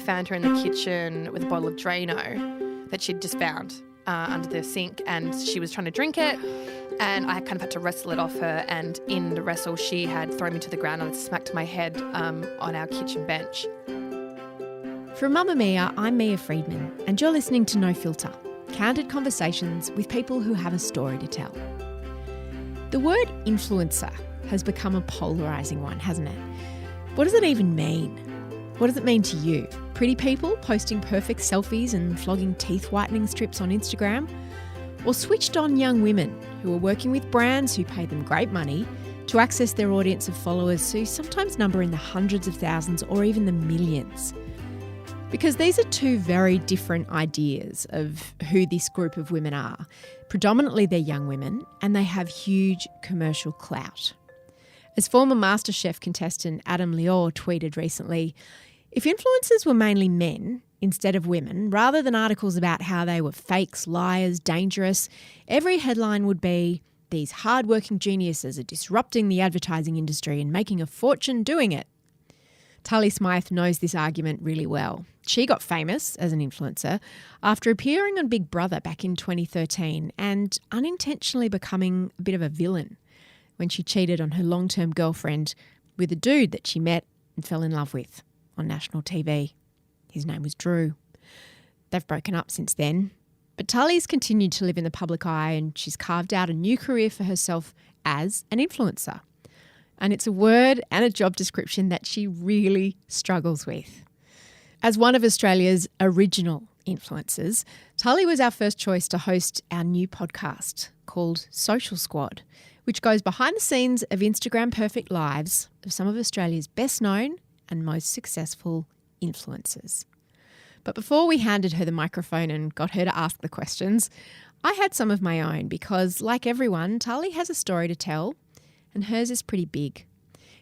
found her in the kitchen with a bottle of Drano that she'd just found under the sink, and she was trying to drink it, and I kind of had to wrestle it off her, and in the wrestle she had thrown me to the ground and smacked my head on our kitchen bench. From Mamma Mia, I'm Mia Friedman, and you're listening to No Filter, candid conversations with people who have a story to tell. The word influencer has become a polarising one, hasn't it? What does it even mean? What does it mean to you? Pretty people posting perfect selfies and flogging teeth whitening strips on Instagram? Or switched on young women who are working with brands who pay them great money to access their audience of followers who sometimes number in the hundreds of thousands or even the millions? Because these are two very different ideas of who this group of women are. Predominantly they're young women and they have huge commercial clout. As former MasterChef contestant Adam Lior tweeted recently, if influencers were mainly men instead of women, rather than articles about how they were fakes, liars, dangerous, every headline would be, these hardworking geniuses are disrupting the advertising industry and making a fortune doing it. Tully Smyth knows this argument really well. She got famous as an influencer after appearing on Big Brother back in 2013 and unintentionally becoming a bit of a villain when she cheated on her long-term girlfriend with a dude that she met and fell in love with on national TV. His name was Drew. They've broken up since then. But Tully's continued to live in the public eye and she's carved out a new career for herself as an influencer. And it's a word and a job description that she really struggles with. As one of Australia's original influencers, Tully was our first choice to host our new podcast called Social Squad, which goes behind the scenes of Instagram perfect lives of some of Australia's best known and most successful influencers. But before we handed her the microphone and got her to ask the questions, I had some of my own because, like everyone, Tully has a story to tell and hers is pretty big.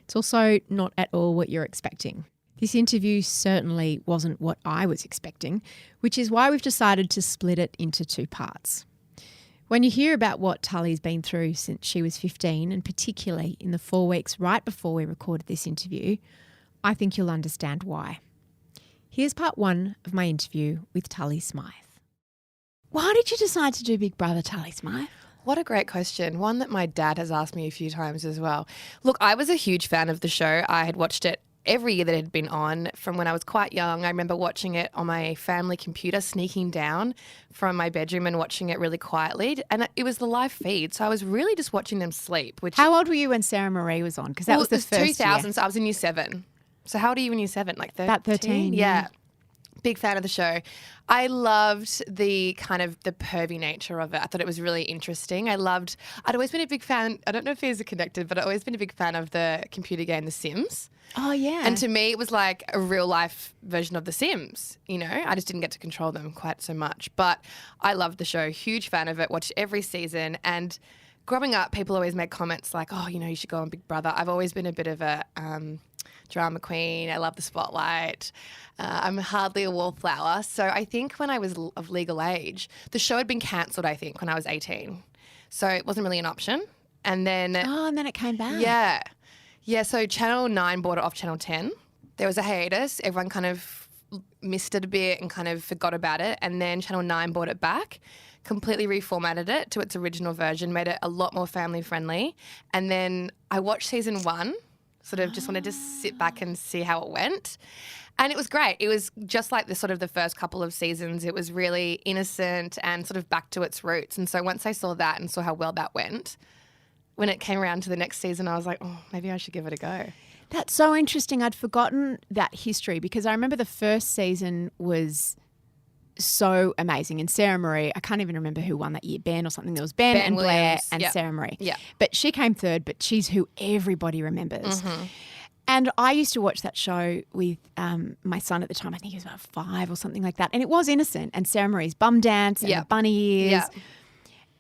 It's also not at all what you're expecting. This interview certainly wasn't what I was expecting, which is why we've decided to split it into two parts. When you hear about what Tully's been through since she was 15, and particularly in the 4 weeks right before we recorded this interview, I think you'll understand why. Here's part one of my interview with Tully Smyth. Why did you decide to do Big Brother, Tully Smyth? What a great question. One that my dad has asked me a few times as well. Look, I was a huge fan of the show. I had watched it every year that it had been on from when I was quite young. I remember watching it on my family computer, sneaking down from my bedroom and watching it really quietly. And it was the live feed, so I was really just watching them sleep. How old were you when Sarah Marie was on? Because that was the first 2000, year. So I was in year 7. So how old are you in year 7? Like 13? About 13, yeah. Big fan of the show. I loved the kind of the pervy nature of it. I thought it was really interesting. I'd always been a big fan, I don't know if these are connected, but I'd always been a big fan of the computer game The Sims. Oh, yeah. And to me, it was like a real life version of The Sims, you know. I just didn't get to control them quite so much. But I loved the show, huge fan of it, watched every season. And growing up, people always make comments like, oh, you know, you should go on Big Brother. I've always been a bit of a drama queen. I love the spotlight. I'm hardly a wallflower. So I think when I was of legal age, the show had been cancelled, I think, when I was 18. So it wasn't really an option. And then... Oh, and then it came back. Yeah. Yeah, so Channel 9 bought it off Channel 10. There was a hiatus. Everyone kind of missed it a bit and kind of forgot about it. And then Channel 9 bought it back, completely reformatted it to its original version, made it a lot more family friendly. And then I watched season 1, sort of just wanted to sit back and see how it went. And it was great. It was just like the first couple of seasons. It was really innocent and sort of back to its roots. And so once I saw that and saw how well that went, when it came around to the next season, I was like, oh, maybe I should give it a go. That's so interesting. I'd forgotten that history because I remember the first season was so amazing. And Sarah Marie, I can't even remember who won that year, Ben or something. There was Ben and Williams. Blair and Yep. Sarah Marie. Yeah. But she came third, but she's who everybody remembers. Mm-hmm. And I used to watch that show with my son at the time. I think he was about 5 or something like that. And it was innocent. And Sarah Marie's bum dance and the bunny ears. Yeah.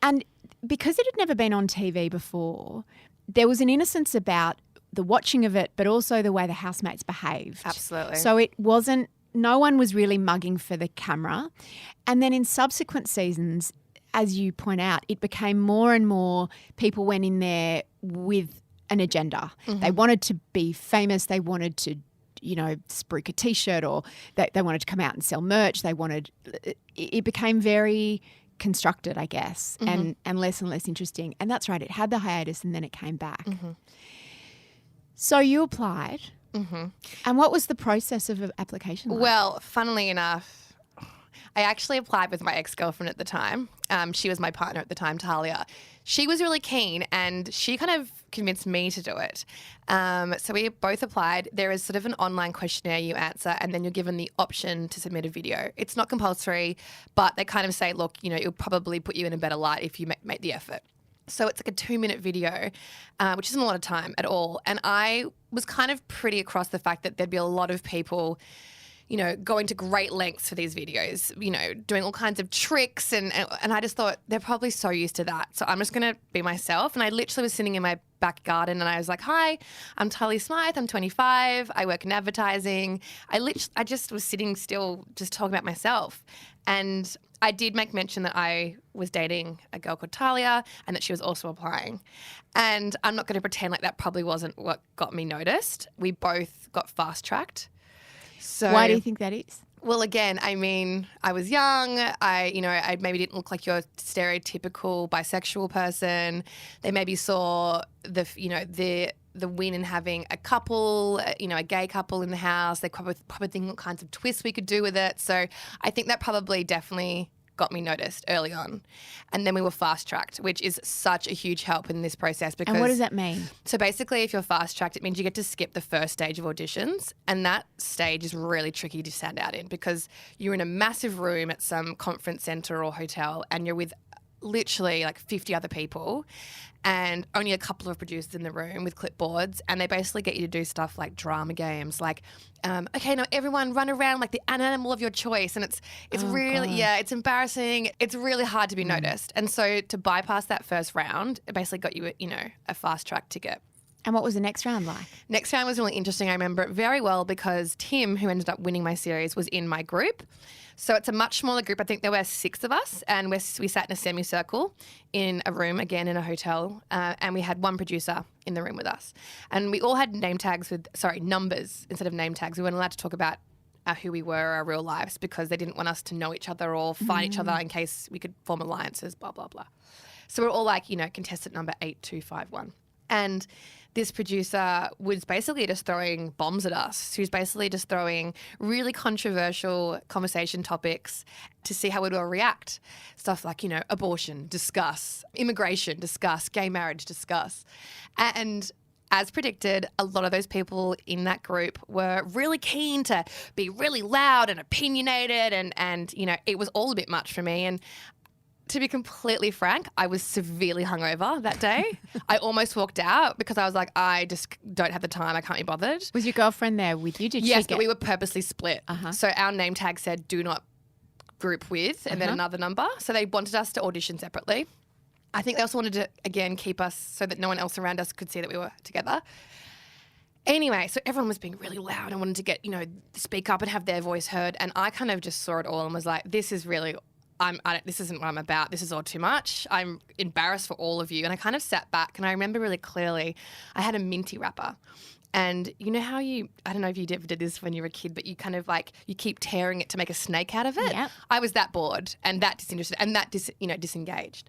And because it had never been on TV before, there was an innocence about the watching of it, but also the way the housemates behaved. Absolutely. So it wasn't, no one was really mugging for the camera. And then in subsequent seasons, as you point out, it became more and more people went in there with an agenda. Mm-hmm. They wanted to be famous. They wanted to spruik a T-shirt, or they wanted to come out and sell merch. It became very constructed, I guess, and less interesting. And that's right, it had the hiatus and then it came back. So you applied. And what was the process of an application like? Well, funnily enough, I actually applied with my ex-girlfriend at the time. She was my partner at the time, Talia. She was really keen and she kind of convinced me to do it. So we both applied. There is sort of an online questionnaire you answer and then you're given the option to submit a video. It's not compulsory, but they kind of say, look, it'll probably put you in a better light if you make the effort. So it's like a 2-minute video, which isn't a lot of time at all. And I was kind of pretty across the fact that there'd be a lot of people, going to great lengths for these videos, doing all kinds of tricks. And I just thought they're probably so used to that. So I'm just going to be myself. And I literally was sitting in my back garden and I was like, hi, I'm Tully Smyth. I'm 25. I work in advertising. I just was sitting still just talking about myself. And I did make mention that I was dating a girl called Talia and that she was also applying. And I'm not going to pretend like that probably wasn't what got me noticed. We both got fast-tracked. So why do you think that is? Well, again, I mean, I was young. I maybe didn't look like your stereotypical bisexual person. They maybe saw the win in having a couple, a gay couple in the house. They probably think what kinds of twists we could do with it. So I think that probably definitely got me noticed early on. And then we were fast-tracked, which is such a huge help in this process. Because, and what does that mean? So basically, if you're fast-tracked, it means you get to skip the first stage of auditions. And that stage is really tricky to stand out in because you're in a massive room at some conference centre or hotel and you're with literally like 50 other people and only a couple of producers in the room with clipboards, and they basically get you to do stuff like drama games, like, okay, now everyone run around like an animal of your choice, and it's really, it's embarrassing. It's really hard to be noticed. And so to bypass that first round, it basically got you, a fast track ticket. And what was the next round like? Next round was really interesting. I remember it very well because Tim, who ended up winning my series, was in my group. So it's a much smaller group. I think there were 6 of us, and we sat in a semicircle in a room, again in a hotel, and we had one producer in the room with us. And we all had numbers instead of name tags. We weren't allowed to talk about who we were, our real lives, because they didn't want us to know each other or find each other in case we could form alliances, blah, blah, blah. So we're all like, contestant number 8251. And this producer was basically just throwing bombs at us. She was basically just throwing really controversial conversation topics to see how we'd all react. Stuff like, abortion, discuss, immigration, discuss, gay marriage, discuss. And as predicted, a lot of those people in that group were really keen to be really loud and opinionated and it was all a bit much for me. And to be completely frank, I was severely hungover that day. I almost walked out because I was like, I just don't have the time. I can't be bothered. Was your girlfriend there with you? Yes, but we were purposely split. So our name tag said, do not group with, and then another number. So they wanted us to audition separately. I think they also wanted to, again, keep us so that no one else around us could see that we were together. Anyway, so everyone was being really loud and wanted to get, speak up and have their voice heard. And I kind of just saw it all and was like, this is really... this isn't what I'm about. This is all too much. I'm embarrassed for all of you. And I kind of sat back and I remember really clearly I had a minty wrapper. And you know how I don't know if you ever did this when you were a kid, but you kind of like, you keep tearing it to make a snake out of it. Yep. I was that bored and that disinterested and that disengaged.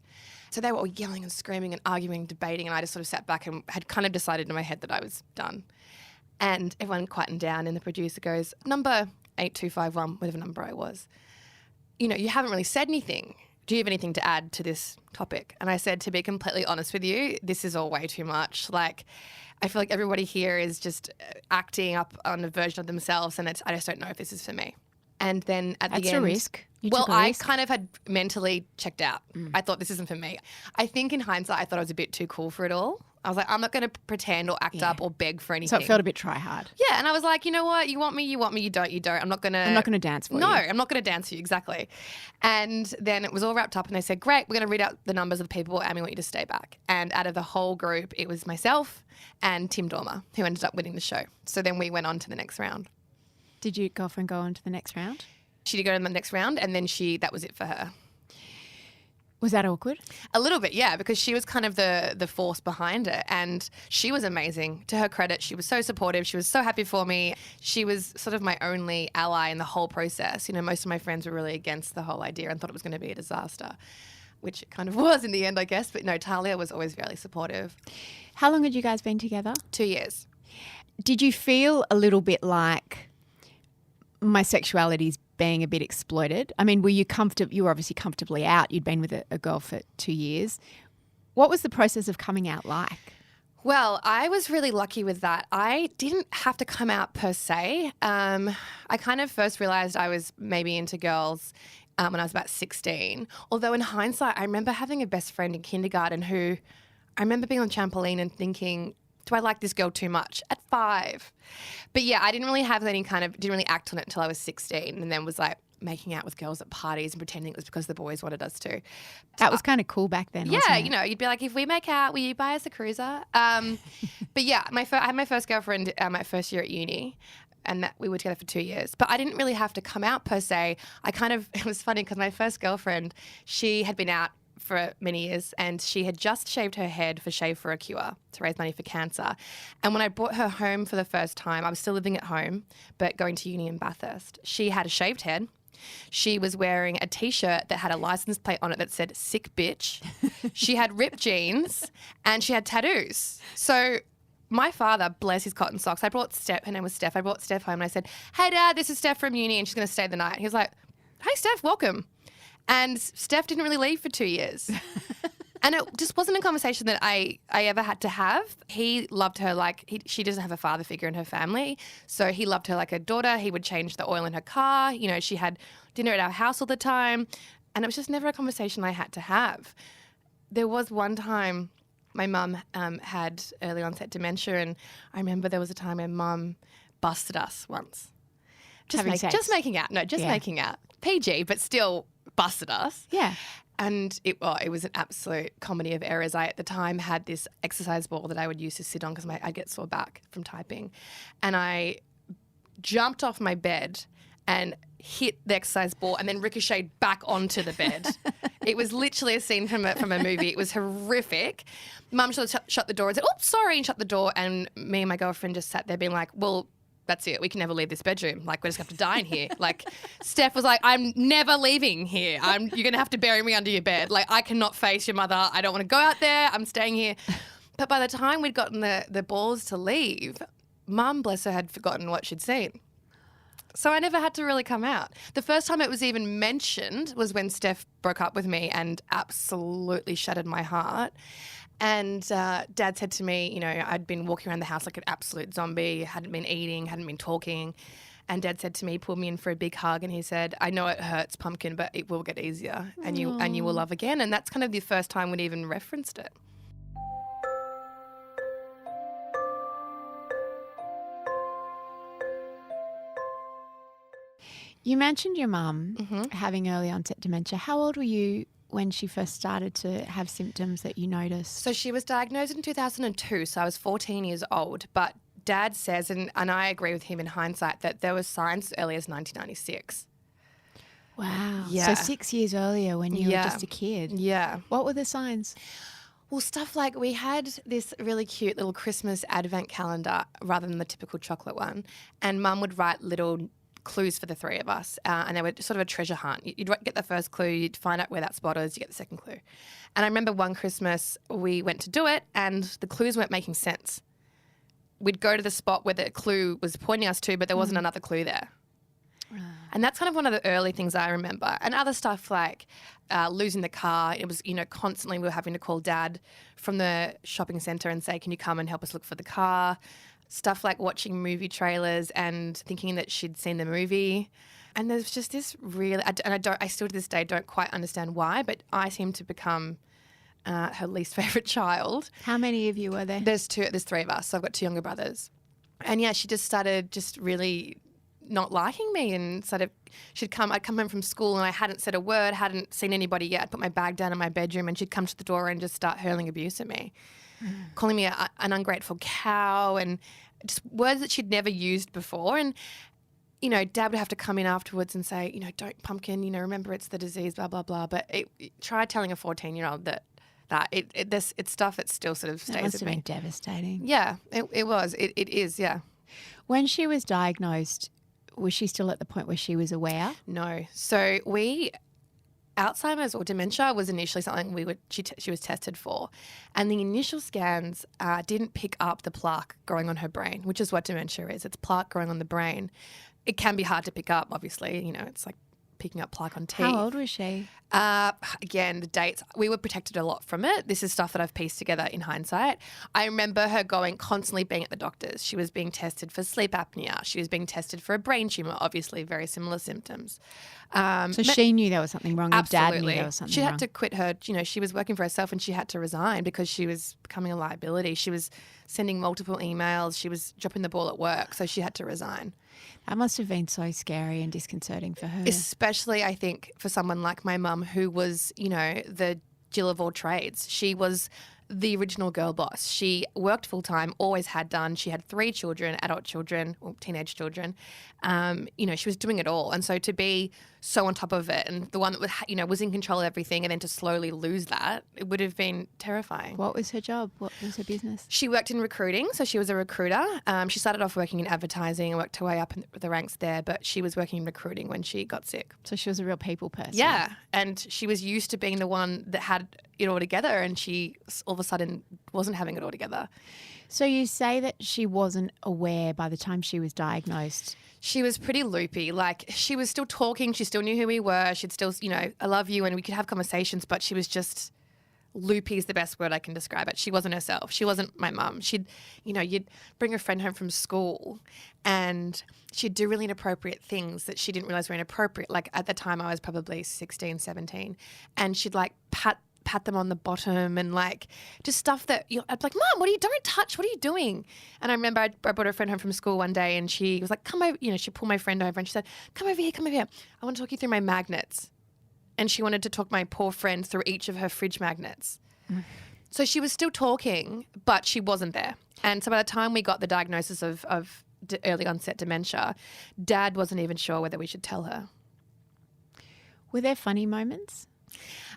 So they were all yelling and screaming and arguing, debating, and I just sort of sat back and had kind of decided in my head that I was done. And everyone quietened down and the producer goes, number 8251, whatever number I was, you haven't really said anything. Do you have anything to add to this topic? And I said, to be completely honest with you, this is all way too much. Like, I feel like everybody here is just acting up on a version of themselves, and I just don't know if this is for me. And then at the end... That's a risk. I kind of had mentally checked out. I thought, this isn't for me. I think in hindsight, I thought I was a bit too cool for it all. I was like, I'm not going to pretend or act up or beg for anything. So it felt a bit try hard. Yeah, and I was like, you know what? You want me, you don't. I'm not going to dance for you. No, I'm not going to dance for you, exactly. And then it was all wrapped up and they said, great, we're going to read out the numbers of the people and we want you to stay back. And out of the whole group, it was myself and Tim Dormer who ended up winning the show. So then we went on to the next round. Did your girlfriend go on to the next round? She did go to the next round and then that was it for her. Was that awkward? A little bit, yeah, because she was kind of the force behind it, and she was amazing. To her credit, she was so supportive. She was so happy for me. She was sort of my only ally in the whole process. You know, most of my friends were really against the whole idea and thought it was going to be a disaster, which it kind of was in the end, I guess. But no, Talia was always really supportive. How long had you guys been together? 2 years. Did you feel a little bit like my sexuality's being a bit exploited? I mean, were you comfortable? You were obviously comfortably out. You'd been with a girl for 2 years. What was the process of coming out like? Well, I was really lucky with that. I didn't have to come out per se. I kind of first realised I was maybe into girls when I was about 16. Although in hindsight, I remember having a best friend in kindergarten who I remember being on the trampoline and thinking, do I like this girl too much? At 5. But yeah, I didn't really have any didn't really act on it until I was 16, and then was like making out with girls at parties and pretending it was because the boys wanted us to. That was kind of cool back then, Yeah, wasn't it? you know, you'd be like, if we make out, will you buy us a cruiser? But yeah, I had my first girlfriend my first year at uni, and that we were together for 2 years. But I didn't really have to come out per se. It was funny because my first girlfriend, she had been out for many years, and she had just shaved her head for Shave for a Cure to raise money for cancer. And when I brought her home for the first time, I was still living at home, but going to uni in Bathurst. She had a shaved head. She was wearing a T-shirt that had a license plate on it that said "sick bitch." She had ripped jeans, and she had tattoos. So my father, bless his cotton socks, I brought Steph, her name was Steph, I brought Steph home and I said, "Hey Dad, this is Steph from uni and she's going to stay the night." He was like, "Hey Steph, welcome." And Steph didn't really leave for 2 years. And it just wasn't a conversation that I ever had to have. He loved her she doesn't have a father figure in her family. So he loved her like a daughter. He would change the oil in her car. You know, she had dinner at our house all the time. And it was just never a conversation I had to have. There was one time my mum had early onset dementia, and I remember there was a time my mum busted us once. Just making out. No, just making out. PG, but still busted us. Yeah. And it was an absolute comedy of errors. I, at the time, had this exercise ball that I would use to sit on because I'd get sore back from typing. And I jumped off my bed and hit the exercise ball and then ricocheted back onto the bed. It was literally a scene from a movie. It was horrific. Mum shut the door and said, "Oops, sorry," and shut the door. And me and my girlfriend just sat there being like, well, that's it. We can never leave this bedroom. Like, we're just going to have to die in here. Like, Steph was like, "I'm never leaving here. You're going to have to bury me under your bed. Like, I cannot face your mother. I don't want to go out there. I'm staying here." But by the time we'd gotten the balls to leave, Mum, bless her, had forgotten what she'd seen. So I never had to really come out. The first time it was even mentioned was when Steph broke up with me and absolutely shattered my heart. And Dad said to me, you know, I'd been walking around the house like an absolute zombie, hadn't been eating, hadn't been talking. And Dad said to me, pulled me in for a big hug, and he said, "I know it hurts, Pumpkin, but it will get easier, and you will love again." And that's kind of the first time we'd even referenced it. You mentioned your mum having early onset dementia. How old were you when she first started to have symptoms that you noticed? So she was diagnosed in 2002, so I was 14 years old. But Dad says, and I agree with him in hindsight, that there were signs as early as 1996. Wow. Yeah. So 6 years earlier when you were just a kid. Yeah. What were the signs? Well, stuff like we had this really cute little Christmas advent calendar rather than the typical chocolate one. And Mum would write little clues for the three of us, and they were sort of a treasure hunt. You'd get the first clue, you'd find out where that spot is, you get the second clue. And I remember one Christmas we went to do it and the clues weren't making sense. We'd go to the spot where the clue was pointing us to, but there wasn't another clue there. And that's kind of one of the early things I remember. And other stuff like losing the car. It was, you know, constantly we were having to call Dad from the shopping centre and say, "Can you come and help us look for the car?" Stuff like watching movie trailers and thinking that she'd seen the movie. And there's just this really, I still to this day don't quite understand why, but I seem to become her least favourite child. How many of you were there? There's three of us. So I've got two younger brothers. And yeah, she just started just really not liking me, and I'd come home from school and I hadn't said a word, hadn't seen anybody yet. I'd put my bag down in my bedroom and she'd come to the door and just start hurling abuse at me. Calling me an ungrateful cow and just words that she'd never used before. And you know, Dad would have to come in afterwards and say, you know, don't pumpkin, you know, remember it's the disease, blah, blah, blah. But try telling a 14-year-old it's stuff that still sort of stays That must with have me. been devastating. Yeah, it was. It is, yeah. When she was diagnosed, was she still at the point where she was aware? No. So Alzheimer's or dementia was initially something she was tested for, and the initial scans didn't pick up the plaque growing on her brain, which is what dementia is. It's plaque growing on the brain. It can be hard to pick up, obviously. You know, it's like picking up plaque on teeth. How old was she? Again, the dates, we were protected a lot from it. This is stuff that I've pieced together in hindsight. I remember her constantly being at the doctors. She was being tested for sleep apnea. She was being tested for a brain tumour, obviously very similar symptoms. So she knew there was something wrong. Your dad knew there was something She wrong. had to quit her, you know, she was working for herself and she had to resign because she was becoming a liability. She was sending multiple emails. She was dropping the ball at work, so she had to resign. That must have been so scary and disconcerting for her. Especially, I think, for someone like my mum who was, you know, the Jill of all trades. She was the original girl boss. She worked full-time, always had done. She had 3 children, adult children or teenage children. You know, she was doing it all. And so to be so on top of it and the one that was, you know, was in control of everything and then to slowly lose that, it would have been terrifying. What was her job? What was her business? She worked in recruiting, so she was a recruiter. She started off working in advertising and worked her way up in the ranks there, but she was working in recruiting when she got sick. So she was a real people person. Yeah, and she was used to being the one that had it all together, and she all of a sudden wasn't having it all together. So you say that she wasn't aware by the time she was diagnosed. She was pretty loopy. Like, she was still talking. She still knew who we were. She'd still, you know, I love you, and we could have conversations, but she was just loopy is the best word I can describe it. She wasn't herself. She wasn't my mum. She'd, you know, you'd bring a friend home from school and she'd do really inappropriate things that she didn't realize were inappropriate. Like, at the time I was probably 16, 17, and she'd like pat them on the bottom and like just stuff that I'd be like, Mum, don't touch, what are you doing? And I remember I brought a friend home from school one day and she was like, come over, you know, she pulled my friend over and she said, come over here. I want to talk you through my magnets. And she wanted to talk my poor friend through each of her fridge magnets. So she was still talking, but she wasn't there. And so by the time we got the diagnosis of early onset dementia, Dad wasn't even sure whether we should tell her. Were there funny moments?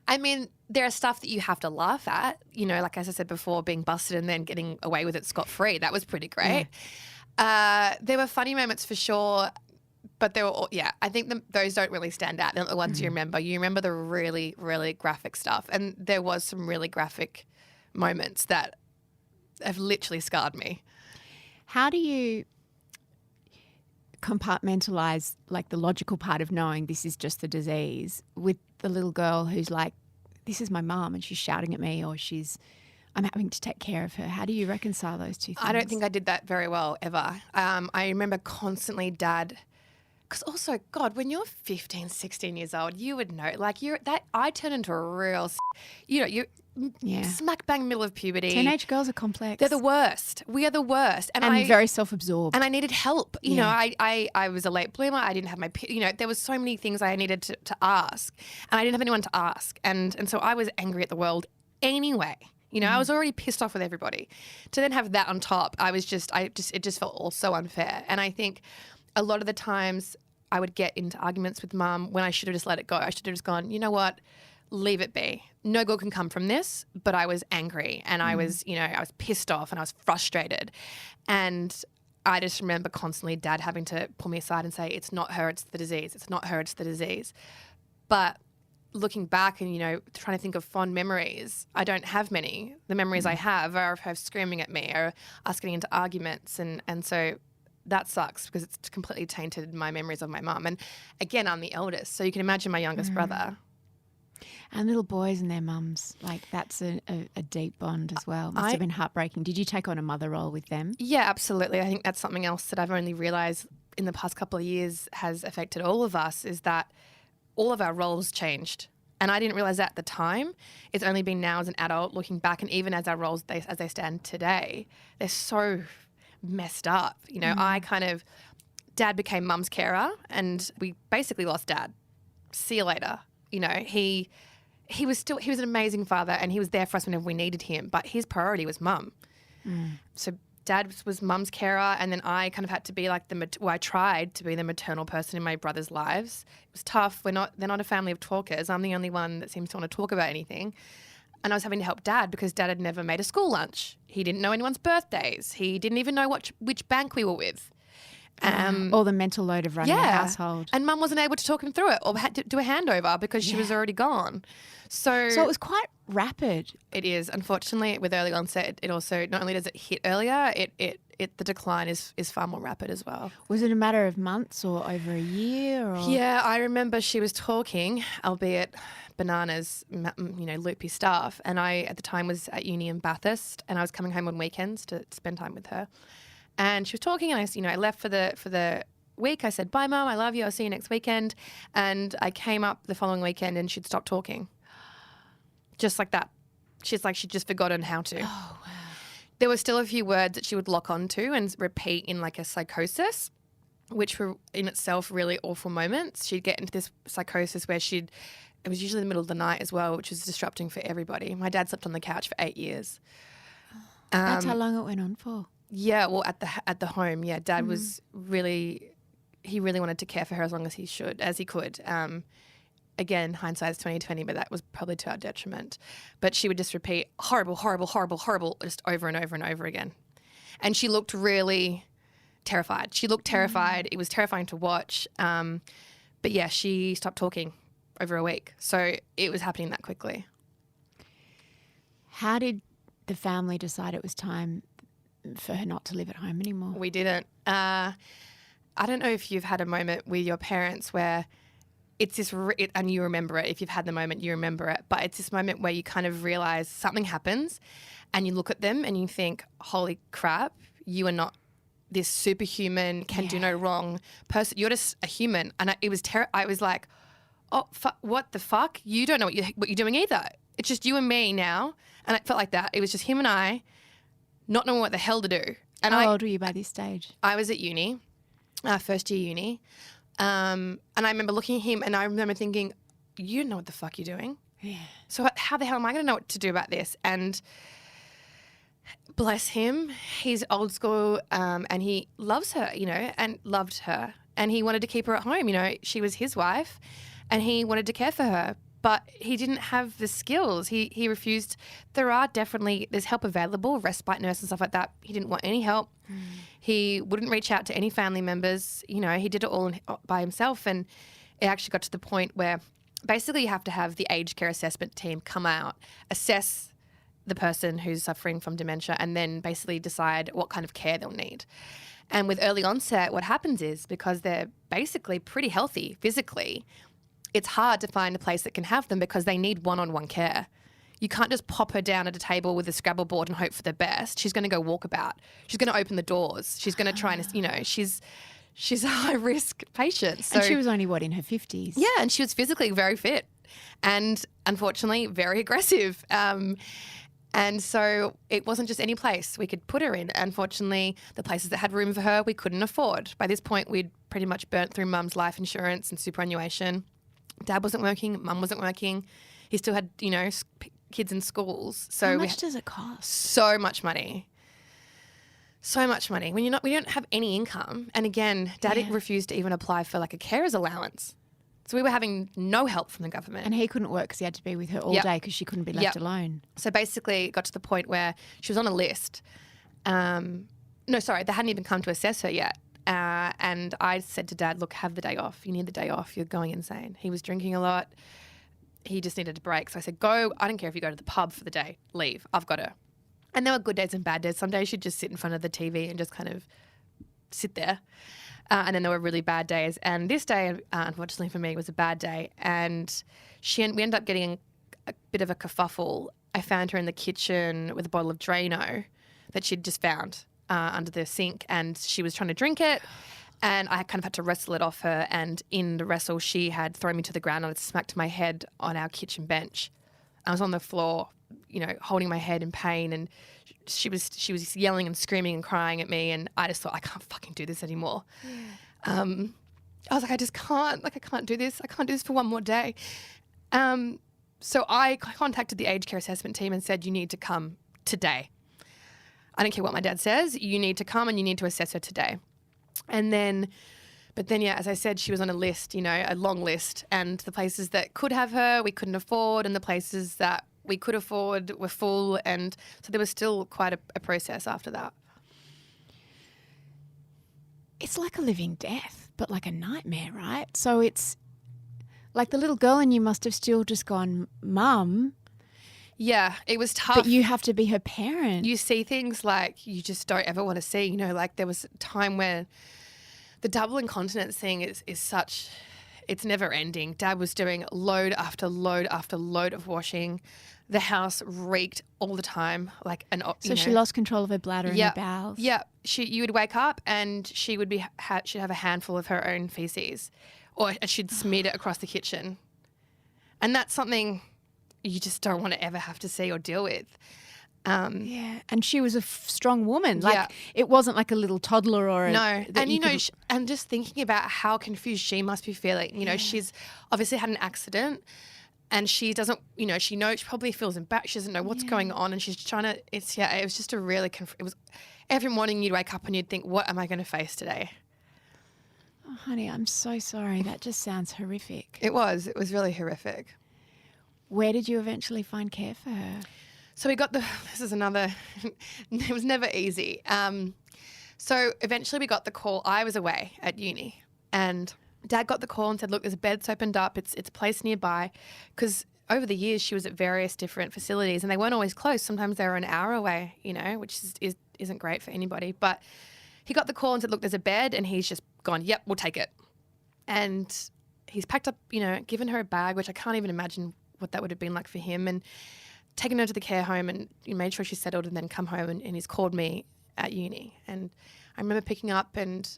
I mean, there are stuff that you have to laugh at, you know, like as I said before, being busted and then getting away with it scot-free. That was pretty great. Yeah. There were funny moments for sure, but there were, I think those don't really stand out. They're not the ones you remember. You remember the really, really graphic stuff. And there was some really graphic moments that have literally scarred me. How do you compartmentalize like the logical part of knowing this is just the disease with the little girl who's like, this is my mum and she's shouting at me, or I'm having to take care of her? How do you reconcile those two things? I don't think I did that very well ever. I remember constantly Dad, because also, God, when you're 15, 16 years old, you would know, like I turn into a real, you smack bang middle of puberty. Teenage girls are complex. They're the worst. We are the worst. And very self-absorbed. And I needed help. You know, I was a late bloomer. I didn't have my, there was so many things I needed to ask, and I didn't have anyone to ask. And so I was angry at the world anyway. You know, I was already pissed off with everybody. To then have that on top, it just felt all so unfair. And I think a lot of the times I would get into arguments with Mum when I should have just let it go. I should have just gone, you know what? Leave it be. No good can come from this. But I was angry and I was, I was pissed off and I was frustrated. And I just remember constantly Dad having to pull me aside and say, it's not her, it's the disease. It's not her, it's the disease. But looking back and, trying to think of fond memories, I don't have many. The memories I have are of her screaming at me or us getting into arguments. And so that sucks because it's completely tainted my memories of my mum. And again, I'm the eldest. So you can imagine my youngest brother. And little boys and their mums, like that's a deep bond as well. Must have been heartbreaking. Did you take on a mother role with them? Yeah, absolutely. I think that's something else that I've only realised in the past couple of years has affected all of us, is that all of our roles changed. And I didn't realise that at the time. It's only been now as an adult looking back, and even as our roles, as they stand today, they're so messed up. Dad became Mum's carer and we basically lost Dad. See you later. He was an amazing father and he was there for us whenever we needed him, but his priority was Mum. So Dad was mum's carer, and then I kind of had to be like I tried to be the maternal person in my brothers' lives. It was tough. They're not a family of talkers. I'm the only one that seems to want to talk about anything. And I was having to help Dad because Dad had never made a school lunch. He didn't know anyone's birthdays. He didn't even know which bank we were with. Or the mental load of running a household. And Mum wasn't able to talk him through it or had to do a handover because she was already gone. So it was quite rapid. It is. Unfortunately, with early onset, it also not only does it hit earlier, the decline is far more rapid as well. Was it a matter of months or over a year? Or? Yeah, I remember she was talking, albeit bananas, loopy stuff. And I, at the time, was at uni in Bathurst, and I was coming home on weekends to spend time with her. And she was talking, and I left for the week. I said, "Bye, Mum. I love you. I'll see you next weekend." And I came up the following weekend, and she'd stopped talking, just like that. She's like she'd just forgotten how to. Oh wow. There were still a few words that she would lock onto and repeat in like a psychosis, which were in itself really awful moments. She'd get into this psychosis where it was usually in the middle of the night as well, which was disrupting for everybody. My dad slept on the couch for 8 years. That's how long it went on for. Yeah, well, at the home, yeah. Dad was really wanted to care for her as long as he could. Again, hindsight is 20/20, but that was probably to our detriment. But she would just repeat horrible, horrible, horrible, horrible, just over and over and over again. And she looked really terrified. She looked terrified. It was terrifying to watch. But yeah, she stopped talking over a week. So it was happening that quickly. How did the family decide it was time for her not to live at home anymore? We didn't. I don't know if you've had a moment with your parents where it's this, and you remember it. If you've had the moment, you remember it. But it's this moment where you kind of realise something happens and you look at them and you think, holy crap, you are not this superhuman, can do no wrong person. You're just a human. And it was I was like, oh, what the fuck? You don't know what you're doing either. It's just you and me now. And it felt like that. It was just him and I not knowing what the hell to do. And How old were you by this stage? I was at uni, first year uni. And I remember looking at him and I remember thinking, you don't know what the fuck you're doing. Yeah. So how the hell am I going to know what to do about this? And bless him, he's old school and he loves her, and loved her. And he wanted to keep her at home. She was his wife and he wanted to care for her. But he didn't have the skills. He refused. There's help available, respite nurse and stuff like that. He didn't want any help. He wouldn't reach out to any family members. He did it all by himself. And it actually got to the point where basically you have to have the aged care assessment team come out, assess the person who's suffering from dementia, and then basically decide what kind of care they'll need. And with early onset, what happens is because they're basically pretty healthy physically, it's hard to find a place that can have them because they need one-on-one care. You can't just pop her down at a table with a Scrabble board and hope for the best. She's going to go walkabout. She's going to open the doors. She's going to try and, she's a high-risk patient. So, and she was only, in her 50s? Yeah, and she was physically very fit and, unfortunately, very aggressive. And so it wasn't just any place we could put her in. Unfortunately, the places that had room for her, we couldn't afford. By this point, we'd pretty much burnt through Mum's life insurance and superannuation. Dad wasn't working, Mum wasn't working. He still had, kids in schools. So how much does it cost? So much money. So much money. We don't have any income. And again, Dad refused to even apply for like a carer's allowance. So we were having no help from the government. And he couldn't work because he had to be with her all day because she couldn't be left alone. So basically it got to the point where she was on a list. They hadn't even come to assess her yet. And I said to Dad, look, have the day off. You need the day off. You're going insane. He was drinking a lot. He just needed a break. So I said, go. I don't care if you go to the pub for the day. Leave. I've got her. And there were good days and bad days. Some days she'd just sit in front of the TV and just kind of sit there. And then there were really bad days. And this day, unfortunately for me, was a bad day. And we ended up getting a bit of a kerfuffle. I found her in the kitchen with a bottle of Drano that she'd just found under the sink, and she was trying to drink it, and I kind of had to wrestle it off her, and in the wrestle she had thrown me to the ground and I smacked my head on our kitchen bench. I was on the floor, holding my head in pain, and she was yelling and screaming and crying at me, and I just thought, I can't fucking do this anymore. I was like, I just can't, I can't do this. I can't do this for one more day. So I contacted the aged care assessment team and said, you need to come today. I don't care what my dad says. You need to come and you need to assess her today. But then, yeah, as I said, she was on a list, a long list. And the places that could have her, we couldn't afford. And the places that we could afford were full. And so there was still quite a process after that. It's like a living death, but like a nightmare, right? So it's like the little girl in you must have still just gone, Mum. Yeah, it was tough. But you have to be her parent. You see things like you just don't ever want to see. Like there was a time where the double incontinence thing is such, it's never ending. Dad was doing load after load after load of washing. The house reeked all the time. So she lost control of her bladder and her bowels. Yeah. You would wake up and she would she'd have a handful of her own feces, or she'd smeared it across the kitchen. And that's something you just don't want to ever have to see or deal with. And she was a strong woman. It wasn't like a little toddler or no. And and just thinking about how confused she must be feeling. She's obviously had an accident, and she doesn't. She probably feels embarrassed. She doesn't know what's going on, and she's trying to. It was just a really. It was every morning you'd wake up and you'd think, what am I going to face today? Oh, honey, I'm so sorry. That just sounds horrific. It was. It was really horrific. Where did you eventually find care for her? So this is another, it was never easy. So eventually we got the call. I was away at uni and Dad got the call and said, look, there's a bed's opened up. It's a place nearby. Because over the years she was at various different facilities and they weren't always close. Sometimes they were an hour away, which isn't great for anybody. But he got the call and said, look, there's a bed, and he's just gone, yep, we'll take it. And he's packed up, given her a bag, which I can't even imagine what that would have been like for him, and taken her to the care home and made sure she settled, and then come home and he's called me at uni. And I remember picking up and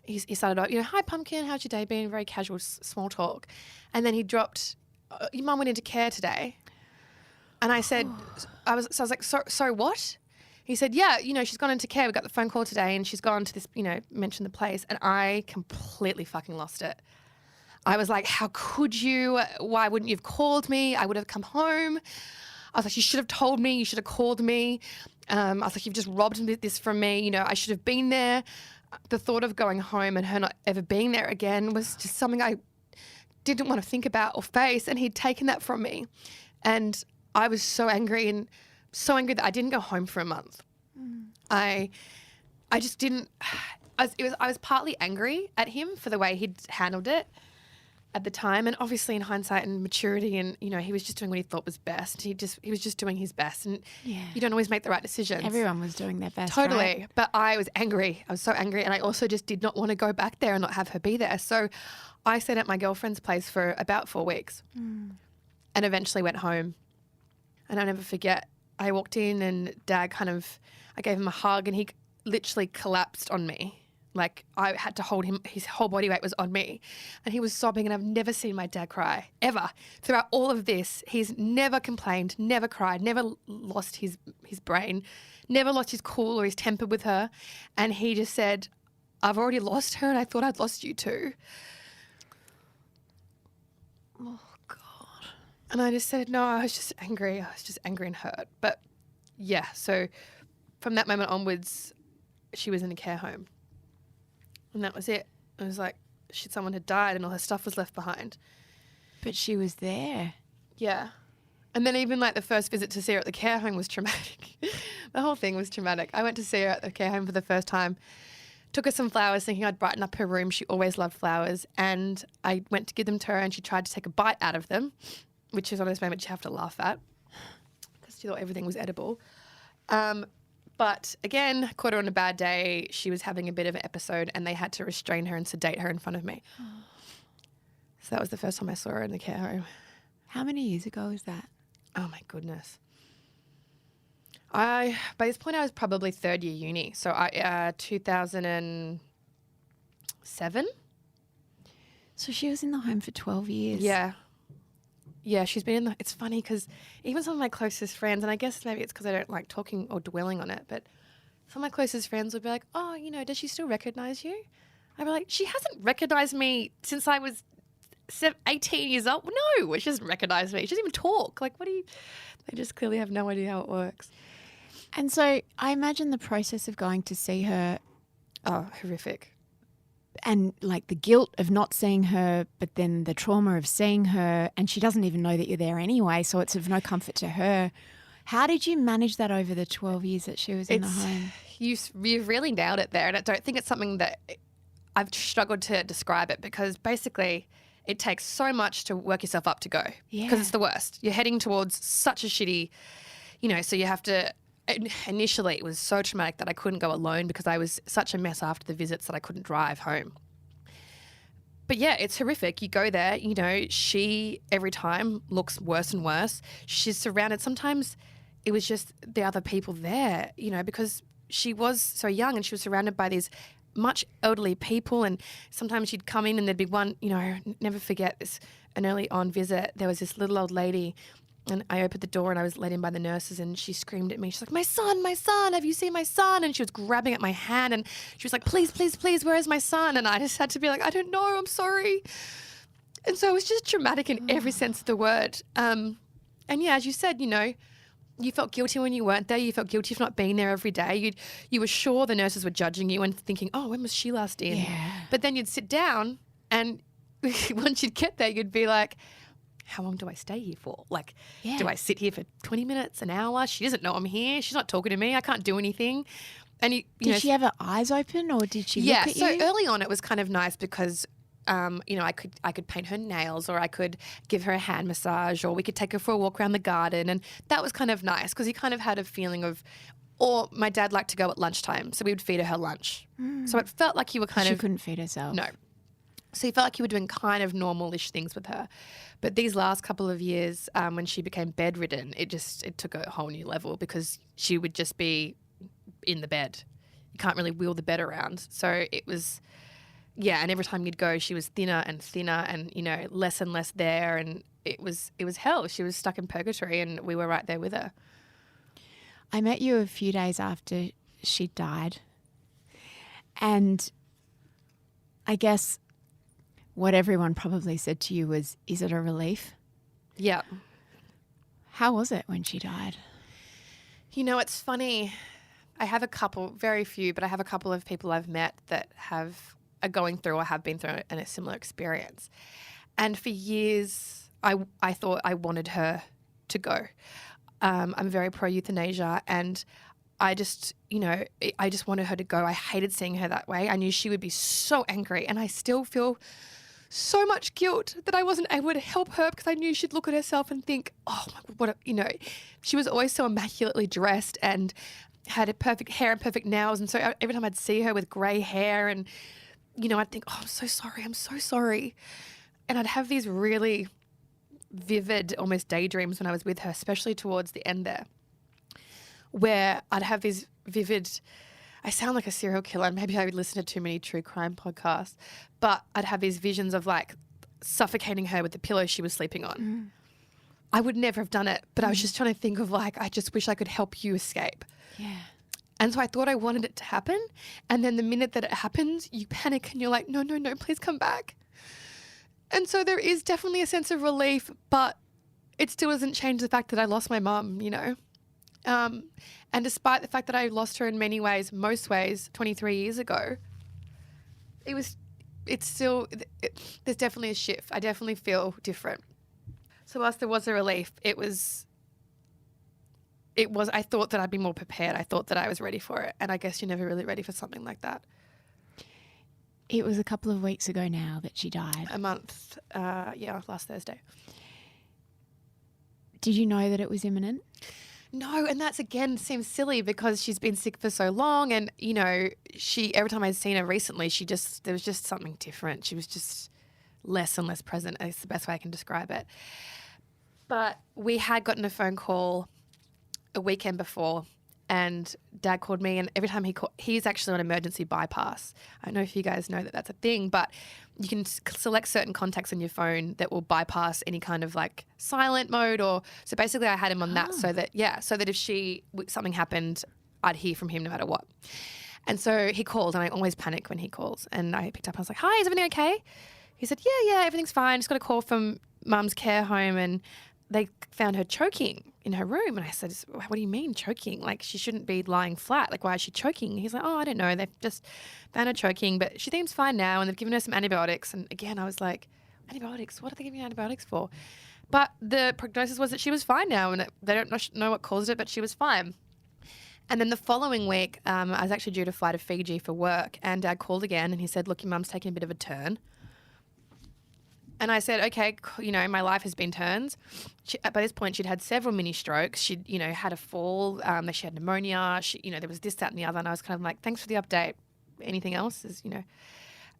he started off, hi Pumpkin, how's your day been? Very casual, small talk. And then he dropped, your mum went into care today. And I said, I was like, so what? He said, yeah, she's gone into care. We got the phone call today and she's gone to this, mentioned the place. And I completely fucking lost it. I was like, how could you? Why wouldn't you have called me? I would have come home. I was like, you should have told me. You should have called me. I was like, you've just robbed this from me. I should have been there. The thought of going home and her not ever being there again was just something I didn't want to think about or face. And he'd taken that from me. And I was so angry that I didn't go home for a month. I just didn't. I was partly angry at him for the way he'd handled it at the time, and obviously in hindsight and maturity, and he was just doing what he thought was best. He was just doing his best, and you don't always make the right decisions. Everyone was doing their best, totally. Right? But I was angry. I was so angry, and I also just did not want to go back there and not have her be there. So I stayed at my girlfriend's place for about 4 weeks, and eventually went home. And I'll never forget. I walked in, and Dad I gave him a hug, and he literally collapsed on me. Like I had to hold him, his whole body weight was on me, and he was sobbing, and I've never seen my dad cry, ever. Throughout all of this, he's never complained, never cried, never lost his brain, never lost his cool or his temper with her. And he just said, I've already lost her and I thought I'd lost you too. Oh, God. And I just said, no, I was just angry. I was just angry and hurt. But yeah, so from that moment onwards, she was in a care home. And that was it. It was like someone had died and all her stuff was left behind. But she was there. Yeah. And then even like the first visit to see her at the care home was traumatic. The whole thing was traumatic. I went to see her at the care home for the first time, took her some flowers thinking I'd brighten up her room. She always loved flowers. And I went to give them to her and she tried to take a bite out of them, which is one of those moments you have to laugh at because she thought everything was edible. But again, caught her on a bad day. She was having a bit of an episode and they had to restrain her and sedate her in front of me. So that was the first time I saw her in the care home. How many years ago was that? Oh, my goodness. By this point, I was probably third year uni. So 2007. So she was in the home for 12 years. Yeah. Yeah, she's been in the... It's funny because even some of my closest friends, and I guess maybe it's because I don't like talking or dwelling on it, but some of my closest friends would be like, oh, does she still recognise you? I'd be like, she hasn't recognised me since I was 18 years old. No, she doesn't recognise me. She doesn't even talk. Like, what do you... They just clearly have no idea how it works. And so I imagine the process of going to see her Oh, horrific. and like the guilt of not seeing her, but then the trauma of seeing her, and she doesn't even know that you're there anyway, so it's of no comfort to her. How did you manage that over the 12 years that she was in the home? You've really nailed it there, and I don't think it's something that I've struggled to describe it, because basically it takes so much to work yourself up to go, because it's the worst. You're heading towards such a shitty, so you have to. Initially, it was so traumatic that I couldn't go alone because I was such a mess after the visits that I couldn't drive home. But yeah, it's horrific. You go there, she every time looks worse and worse. She's surrounded. Sometimes it was just the other people there, because she was so young and she was surrounded by these much elderly people. And sometimes she'd come in and there'd be one, never forget this, an early on visit. There was this little old lady. And I opened the door and I was let in by the nurses, and she screamed at me. She's like, my son, have you seen my son? And she was grabbing at my hand and she was like, please, please, please, where is my son? And I just had to be like, I don't know, I'm sorry. And so it was just traumatic in every sense of the word. And yeah, as you said, you felt guilty when you weren't there. You felt guilty for not being there every day. You were sure the nurses were judging you and thinking, oh, when was she last in? Yeah. But then you'd sit down and once you'd get there, you'd be like, how long do I stay here for? Like, do I sit here for 20 minutes, an hour? She doesn't know I'm here. She's not talking to me. I can't do anything. And did she have her eyes open, or did she look at you? Yeah, so early on it was kind of nice because, I could paint her nails, or I could give her a hand massage, or we could take her for a walk around the garden. And that was kind of nice because you kind of had a feeling of, or my dad liked to go at lunchtime, so we would feed her lunch. So it felt like you were She couldn't feed herself. No. So you felt like you were doing kind of normal-ish things with her. But these last couple of years, when she became bedridden, it took a whole new level because she would just be in the bed. You can't really wheel the bed around. So it was, and every time you'd go, she was thinner and thinner and, less and less there. And it was hell. She was stuck in purgatory and we were right there with her. I met you a few days after she died. And I guess what everyone probably said to you was, is it a relief? Yeah. How was it when she died? It's funny. I have a couple, very few, but I have a couple of people I've met that are going through or have been through a similar experience. And for years, I thought I wanted her to go. I'm very pro-euthanasia, and I just wanted her to go. I hated seeing her that way. I knew she would be so angry, and I still feel so much guilt that I wasn't able to help her because I knew she'd look at herself and think, oh, she was always so immaculately dressed and had a perfect hair and perfect nails. And so every time I'd see her with grey hair and, I'd think, oh, I'm so sorry. And I'd have these really vivid, almost daydreams when I was with her, especially towards the end there, where I'd have these vivid, I sound like a serial killer, and maybe I would listen to too many true crime podcasts, but I'd have these visions of like suffocating her with the pillow she was sleeping on. I would never have done it, but I was just trying to think of like, I just wish I could help you escape. Yeah. And so I thought I wanted it to happen. And then the minute that it happens, you panic and you're like, no, please come back. And so there is definitely a sense of relief, but it still doesn't change the fact that I lost my mum, and despite the fact that I lost her in many ways, most ways, 23 years ago, there's definitely a shift. I definitely feel different. So whilst there was a relief, I thought that I'd be more prepared. I thought that I was ready for it. And I guess you're never really ready for something like that. It was a couple of weeks ago now that she died. A month, last Thursday. Did you know that it was imminent? No, and that's again seems silly because she's been sick for so long, and every time I'd seen her recently, there was just something different. She was just less and less present. Is the best way I can describe it. But we had gotten a phone call a weekend before, and Dad called me, and every time he's actually on emergency bypass. I don't know if you guys know that that's a thing, but you can select certain contacts on your phone that will bypass any kind of like silent mode, so basically I had him on that so that if something happened, I'd hear from him no matter what. And so he called, and I always panic when he calls, and I picked up. I was like, hi, is everything okay? He said, yeah, everything's fine. Just got a call from Mum's care home, and they found her choking. in her room. And I said, what do you mean choking? Like, she shouldn't be lying flat. Like, why is she choking? He's like, oh, I don't know. They've just found her choking, but she seems fine now. And they've given her some antibiotics. And again, I was like, antibiotics? What are they giving you antibiotics for? But the prognosis was that she was fine now, and they don't know what caused it, but she was fine. And then the following week, I was actually due to fly to Fiji for work, and Dad called again, and he said, look, your mum's taking a bit of a turn. And I said, okay, my life has been turns. By this point, she'd had several mini strokes. She'd, had a fall. She had pneumonia. There was this, that, and the other. And I was kind of like, thanks for the update. Anything else?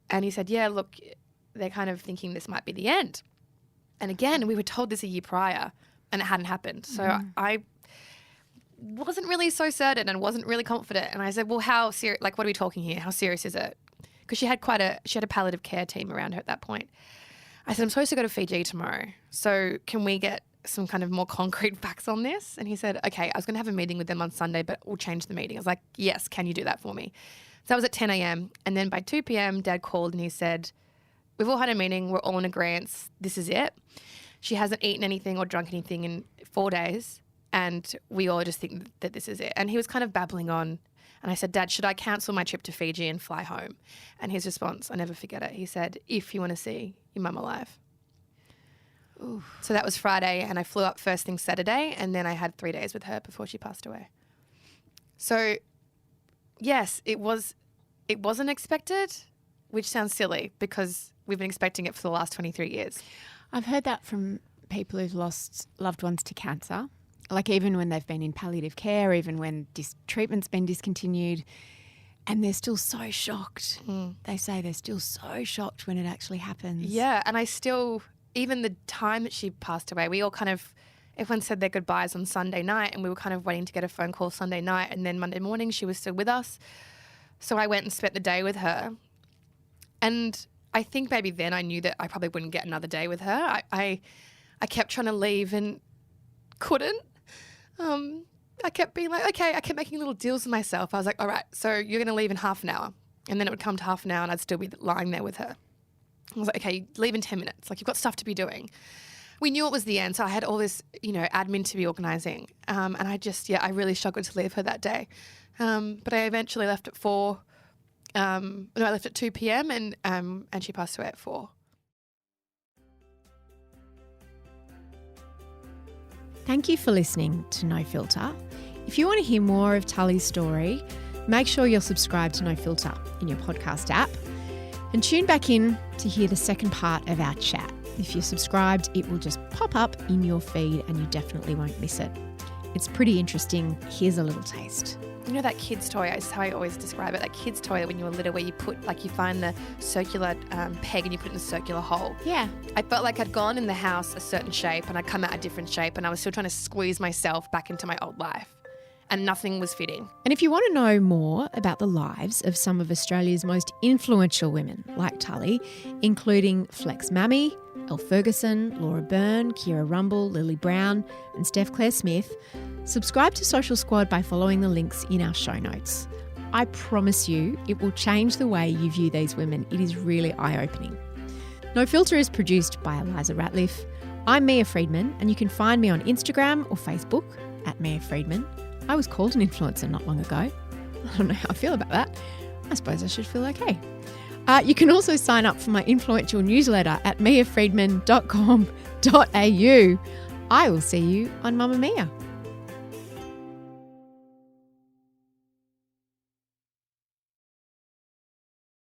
And he said, yeah, look, they're kind of thinking this might be the end. And again, we were told this a year prior, and it hadn't happened. So I wasn't really so certain and wasn't really confident. And I said, well, how serious? Like, what are we talking here? How serious is it? Because she had a palliative care team around her at that point. I said, I'm supposed to go to Fiji tomorrow. So can we get some kind of more concrete facts on this? And he said, okay, I was going to have a meeting with them on Sunday, but we'll change the meeting. I was like, yes, can you do that for me? So that was at 10 a.m. And then by 2 p.m., Dad called and he said, we've all had a meeting. We're all in agreement. This is it. She hasn't eaten anything or drunk anything in 4 days. And we all just think that this is it. And he was kind of babbling on. And I said, Dad, should I cancel my trip to Fiji and fly home? And his response, I never forget it. He said, if you want to see your mum alive. Ooh. So that was Friday, and I flew up first thing Saturday, and then I had 3 days with her before she passed away. So, yes, it wasn't expected, which sounds silly because we've been expecting it for the last 23 years. I've heard that from people who've lost loved ones to cancer. Like even when they've been in palliative care, even when treatment's been discontinued, and they're still so shocked. They say they're still so shocked when it actually happens. Yeah, and even the time that she passed away, everyone said their goodbyes on Sunday night, and we were kind of waiting to get a phone call Sunday night, and then Monday morning she was still with us. So I went and spent the day with her. And I think maybe then I knew that I probably wouldn't get another day with her. I kept trying to leave and couldn't. I kept being like, okay, I kept making little deals with myself. I was like, all right, so you're going to leave in half an hour. And then it would come to half an hour and I'd still be lying there with her. I was like, okay, leave in 10 minutes. Like, you've got stuff to be doing. We knew it was the end, so I had all this, admin to be organising. And I really struggled to leave her that day. But I eventually left at 4. I left at 2 p.m. and she passed away at 4. Thank you for listening to No Filter. If you want to hear more of Tully's story, make sure you're subscribed to No Filter in your podcast app and tune back in to hear the second part of our chat. If you're subscribed, it will just pop up in your feed and you definitely won't miss it. It's pretty interesting. Here's a little taste. You know that kid's toy, that's how I always describe it, that kid's toy when you were little where you put, you find the circular peg and you put it in a circular hole. Yeah. I felt like I'd gone in the house a certain shape and I'd come out a different shape and I was still trying to squeeze myself back into my old life and nothing was fitting. And if you want to know more about the lives of some of Australia's most influential women like Tully, including Flex Mammy, Elle Ferguson, Laura Byrne, Kira Rumble, Lily Brown and Steph Claire Smith, subscribe to Social Squad by following the links in our show notes. I promise you it will change the way you view these women. It is really eye-opening. No Filter is produced by Eliza Ratliff. I'm Mia Friedman and you can find me on Instagram or Facebook at Mia Friedman. I was called an influencer not long ago. I don't know how I feel about that. I suppose I should feel okay. You can also sign up for my influential newsletter at miafriedman.com.au. I will see you on Mamma Mia.